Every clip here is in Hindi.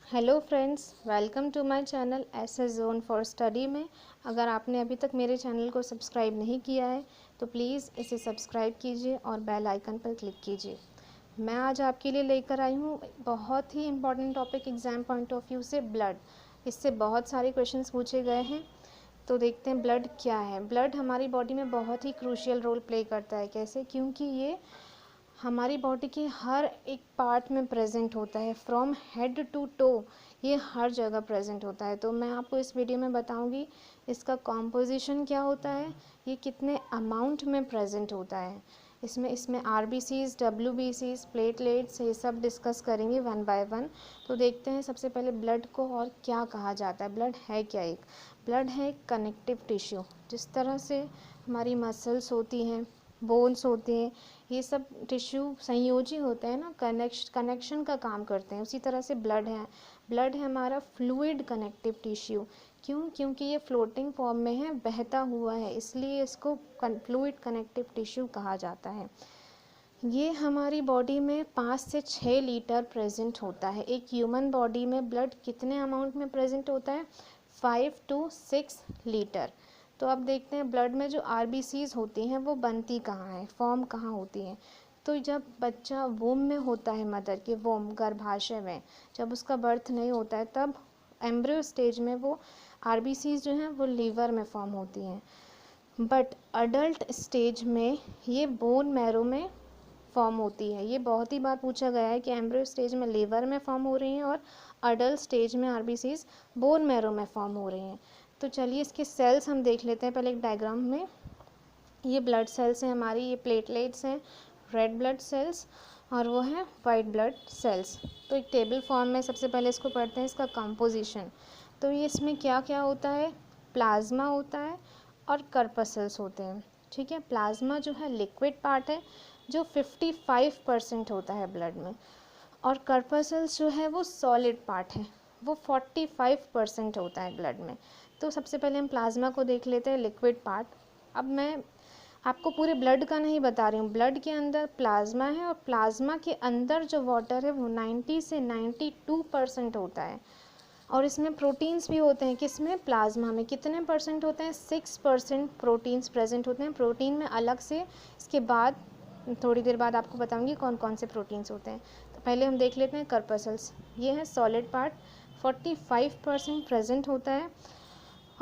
Hello friends, welcome to my channel SS zone for study में। अगर आपने अभी तक मेरे चैनल को सब्सक्राइब नहीं किया है तो प्लीज़ इसे सब्सक्राइब कीजिए और बेल आइकन पर क्लिक कीजिए। मैं आज आपके लिए लेकर आई हूँ बहुत ही important topic exam point of view से, ब्लड। इससे बहुत सारे क्वेश्चंस पूछे गए हैं, तो देखते हैं ब्लड क्या है। ब्लड हमारी बॉडी में बहुत ही क्रूशियल रोल प्ले करता है। कैसे? क्योंकि ये हमारी बॉडी के हर एक पार्ट में प्रेजेंट होता है, फ्रॉम हेड टू टो। ये हर जगह प्रेजेंट होता है। तो मैं आपको इस वीडियो में बताऊंगी इसका कॉम्पोजिशन क्या होता है, ये कितने अमाउंट में प्रेजेंट होता है। इसमें आरबीसीज, डब्ल्यूबीसीज, प्लेटलेट्स, ये सब डिस्कस करेंगे वन बाय वन। तो देखते हैं सबसे पहले ब्लड को और क्या कहा जाता है। ब्लड है क्या? ब्लड है एक कनेक्टिव टिश्यू। जिस तरह से हमारी मसल्स होती हैं, बोन्स होते हैं, ये सब टिश्यू संयोजी होते हैं ना, कनेक्शन का काम करते हैं। उसी तरह से ब्लड है। ब्लड है हमारा फ्लूइड कनेक्टिव टिश्यू। क्यों? क्योंकि ये फ्लोटिंग फॉर्म में है, बहता हुआ है, इसलिए इसको फ्लूइड कनेक्टिव टिश्यू कहा जाता है। ये हमारी बॉडी में 5 से 6 लीटर प्रेजेंट होता है। एक ह्यूमन बॉडी में ब्लड कितने अमाउंट में प्रेजेंट होता है? 5 to 6 लीटर। तो अब देखते हैं ब्लड में जो आरबीसीज होती हैं वो बनती कहाँ है, फॉर्म कहाँ होती हैं। तो जब बच्चा वोम में होता है, मदर के वोम, गर्भाशय में, जब उसका बर्थ नहीं होता है, तब एम्ब्रियो स्टेज में वो आरबीसीज जो हैं वो लीवर में फॉर्म होती हैं। बट अडल्ट स्टेज में ये बोन मैरो में फॉर्म होती है। ये बहुत ही बार पूछा गया है कि एम्ब्रियो स्टेज में लीवर में फॉर्म हो रही हैं और अडल्ट स्टेज में आरबीसीज बोन मैरो में फॉर्म हो रही हैं। तो चलिए इसके सेल्स हम देख लेते हैं पहले एक डायग्राम में। ये ब्लड सेल्स हैं हमारी, ये प्लेटलेट्स हैं, रेड ब्लड सेल्स, और वो हैं वाइट ब्लड सेल्स। तो एक टेबल फॉर्म में सबसे पहले इसको पढ़ते हैं, इसका कंपोजिशन। तो ये इसमें क्या क्या होता है? प्लाज्मा होता है और कर्पसल्स होते हैं। ठीक है, प्लाज्मा जो है लिक्विड पार्ट है जो 55% होता है ब्लड में, और कर्पसल्स जो है वो सॉलिड पार्ट है, वो 45% होता है ब्लड में। तो सबसे पहले हम प्लाज्मा को देख लेते हैं, लिक्विड पार्ट। अब मैं आपको पूरे ब्लड का नहीं बता रही हूँ। ब्लड के अंदर प्लाज्मा है और प्लाज्मा के अंदर जो वाटर है वो 90 से 92% होता है। और इसमें प्रोटीन्स भी होते हैं। किसमें? प्लाज्मा में। कितने परसेंट होते हैं? 6% प्रोटीन्स प्रेजेंट होते हैं। प्रोटीन में अलग से इसके बाद थोड़ी देर बाद आपको बताऊंगी कौन कौन से प्रोटीन्स होते हैं। तो पहले हम देख लेते हैं कर्पसल्स। ये है सॉलिड पार्ट, 45% प्रेजेंट होता है।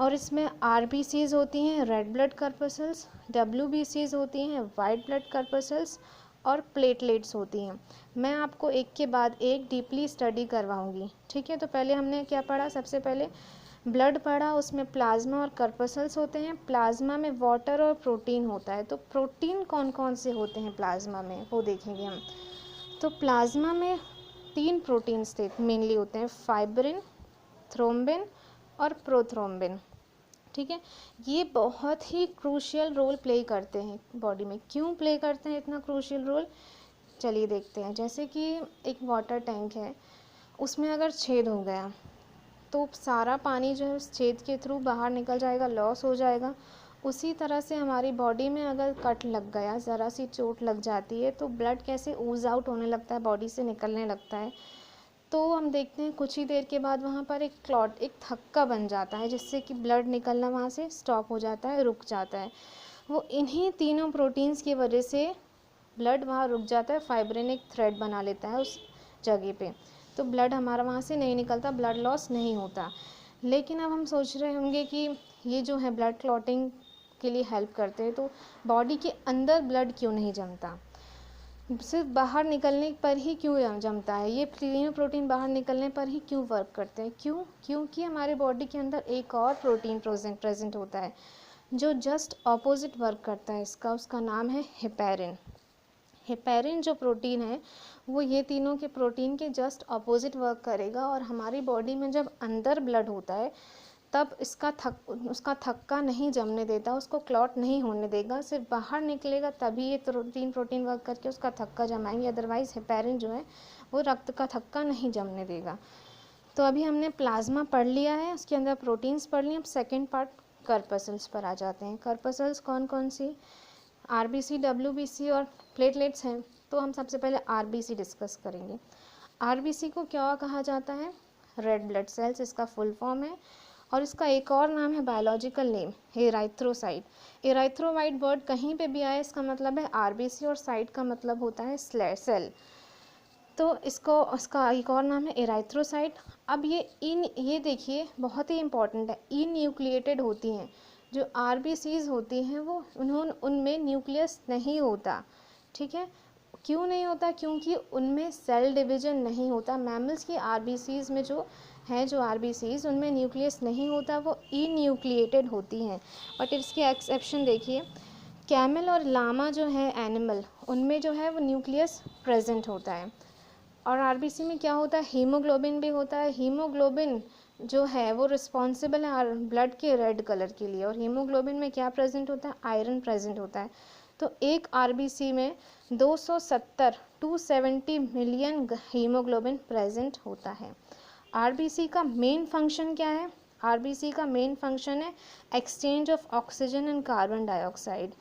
और इसमें आरबीसीज होती हैं, रेड ब्लड कर्पसल्स, डब्ल्यूबीसीज होती हैं, वाइट ब्लड कर्पसल्स, और प्लेटलेट्स होती हैं। मैं आपको एक के बाद एक डीपली स्टडी करवाऊंगी। ठीक है, तो पहले हमने क्या पढ़ा? सबसे पहले ब्लड पढ़ा, उसमें प्लाज्मा और कर्पसल्स होते हैं। प्लाज्मा में वाटर और प्रोटीन होता है। तो प्रोटीन कौन कौन से होते हैं प्लाज्मा में, वो देखेंगे हम। तो प्लाज्मा में 3 प्रोटीन्स मेनली होते हैं, फाइब्रिन, थ्रोम्बिन और प्रोथ्रोम्बिन। ठीक है, ये बहुत ही क्रूशियल रोल प्ले करते हैं बॉडी में। क्यों प्ले करते हैं इतना क्रूशियल रोल? चलिए देखते हैं। जैसे कि एक वाटर टैंक है, उसमें अगर छेद हो गया तो सारा पानी जो है उस छेद के थ्रू बाहर निकल जाएगा, लॉस हो जाएगा। उसी तरह से हमारी बॉडी में अगर कट लग गया, ज़रा सी चोट लग जाती है, तो ब्लड कैसे ऊज आउट होने लगता है, बॉडी से निकलने लगता है। तो हम देखते हैं कुछ ही देर के बाद वहाँ पर एक क्लॉट, एक थक्का बन जाता है, जिससे कि ब्लड निकलना वहाँ से स्टॉप हो जाता है, रुक जाता है। वो इन्हीं तीनों प्रोटीन्स की वजह से ब्लड वहाँ रुक जाता है। फाइब्रिन एक थ्रेड बना लेता है उस जगह पे, तो ब्लड हमारा वहाँ से नहीं निकलता, ब्लड लॉस नहीं होता। लेकिन अब हम सोच रहे होंगे कि ये जो है ब्लड क्लॉटिंग के लिए हेल्प करते हैं, तो बॉडी के अंदर ब्लड क्यों नहीं जमता? सिर्फ बाहर निकलने पर ही क्यों जमता है? ये तीनों प्रोटीन बाहर निकलने पर ही क्यों वर्क करते हैं? क्यों? क्योंकि हमारे बॉडी के अंदर एक और प्रोटीन प्रेजेंट होता है जो जस्ट ऑपोजिट वर्क करता है इसका। उसका नाम है हेपेरिन। हेपेरिन जो प्रोटीन है वो ये तीनों के प्रोटीन के जस्ट ऑपोजिट वर्क करेगा, और हमारी बॉडी में जब अंदर ब्लड होता है तब उसका थक्का नहीं जमने देता, उसको क्लॉट नहीं होने देगा। सिर्फ बाहर निकलेगा तभी ये तीन प्रोटीन वर्क करके उसका थक्का जमाएंगे। अदरवाइज हेपेरिन जो है वो रक्त का थक्का नहीं जमने देगा। तो अभी हमने प्लाज्मा पढ़ लिया है, उसके अंदर प्रोटीन्स पढ़ लिए। अब सेकेंड पार्ट कर्पसल्स पर आ जाते हैं। कर्पसल्स कौन कौन सी? आरबीसी, डब्ल्यूबीसी और प्लेटलेट्स हैं। तो हम सबसे पहले आरबीसी डिस्कस करेंगे। आरबीसी को क्या कहा जाता है? रेड ब्लड सेल्स इसका फुल फॉर्म है। और इसका एक और नाम है बायोलॉजिकल नेम, एराइथ्रोसाइट। एराइथ्रोवाइट वर्ड कहीं पे भी आए इसका मतलब है आरबीसी, और साइट का मतलब होता है सेल। तो इसका एक और नाम है एराइथ्रोसाइट। अब ये देखिए बहुत ही इंपॉर्टेंट है, इन्यूक्लिएटेड होती हैं। जो आरबीसीज होती हैं वो उनमें न्यूक्लियस नहीं होता, ठीक है। क्यों नहीं होता? क्योंकि उनमें सेल डिवीजन नहीं होता। मैमल्स की आरबीसीज में जो आरबीसीज उनमें न्यूक्लियस नहीं होता, वो इन्यूक्लिएटेड होती हैं। बट इसके एक्सेप्शन देखिए, कैमल और लामा जो है एनिमल, उनमें जो है वो न्यूक्लियस प्रेजेंट होता है। और आरबीसी में क्या होता है? हीमोग्लोबिन भी होता है। हीमोग्लोबिन जो है वो रिस्पॉन्सिबल है ब्लड के रेड कलर के लिए। और हीमोग्लोबिन में क्या प्रेजेंट होता है? आयरन प्रेजेंट होता है। तो एक आरबीसी में 270 मिलियन हीमोग्लोबिन प्रेजेंट होता है। आरबीसी का मेन फंक्शन क्या है? आरबीसी का मेन फंक्शन है exchange of oxygen and carbon dioxide,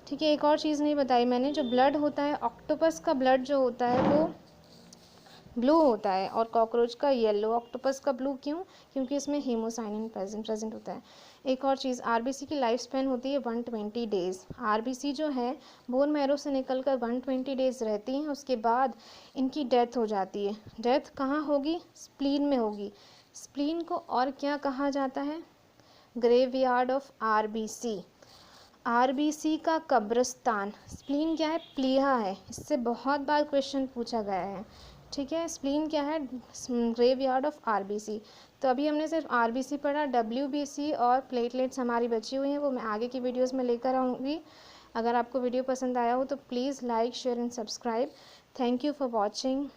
ठीक है। एक और चीज़ नहीं बताई मैंने, जो ब्लड होता है, ऑक्टोपस का ब्लड जो होता है वो ब्लू होता है और कॉकरोच का येलो। ऑक्टोपस का ब्लू क्यों? क्योंकि इसमें हीमोसाइनिन प्रेजेंट होता है। एक और चीज़, आरबीसी की लाइफ स्पैन होती है 120 डेज़। आरबीसी जो है बोन मैरो से निकलकर 120 डेज़ रहती हैं, उसके बाद इनकी डेथ हो जाती है। डेथ कहाँ होगी? स्प्लीन में होगी। स्प्लीन को और क्या कहा जाता है? Graveyard of RBC. आरबीसी का कब्रिस्तान। स्प्लीन क्या है? प्लीहा है। इससे बहुत बार क्वेश्चन पूछा गया है, ठीक है। स्प्लीन क्या है? Graveyard of RBC. तो अभी हमने सिर्फ आरबीसी पढ़ा, डब्ल्यूबीसी और प्लेटलेट्स हमारी बची हुई हैं, वो मैं आगे की वीडियोस में लेकर आऊँगी। अगर आपको वीडियो पसंद आया हो तो please like, share and subscribe. Thank you for watching.